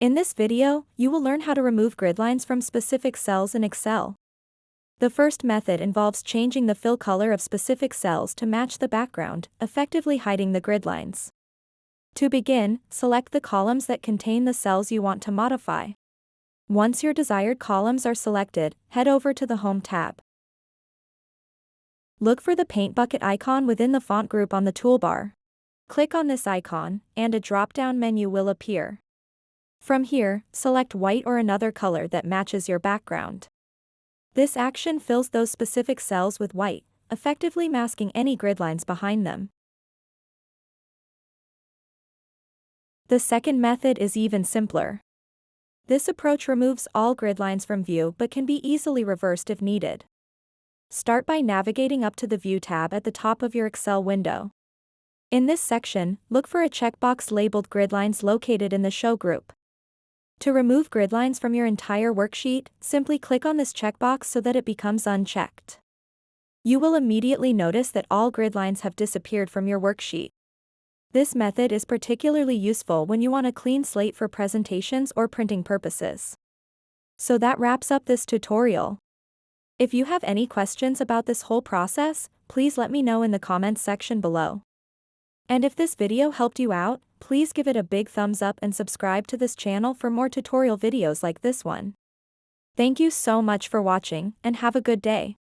In this video, you will learn how to remove grid lines from specific cells in Excel. The first method involves changing the fill color of specific cells to match the background, effectively hiding the grid lines. To begin, select the columns that contain the cells you want to modify. Once your desired columns are selected, head over to the Home tab. Look for the paint bucket icon within the font group on the toolbar. Click on this icon, and a drop-down menu will appear. From here, select white or another color that matches your background. This action fills those specific cells with white, effectively masking any grid lines behind them. The second method is even simpler. This approach removes all grid lines from view but can be easily reversed if needed. Start by navigating up to the View tab at the top of your Excel window. In this section, look for a checkbox labeled Grid Lines located in the Show group. To remove grid lines from your entire worksheet, simply click on this checkbox so that it becomes unchecked. You will immediately notice that all grid lines have disappeared from your worksheet. This method is particularly useful when you want a clean slate for presentations or printing purposes. So that wraps up this tutorial. If you have any questions about this whole process, please let me know in the comments section below. And if this video helped you out, please give it a big thumbs up and subscribe to this channel for more tutorial videos like this one. Thank you so much for watching, and have a good day.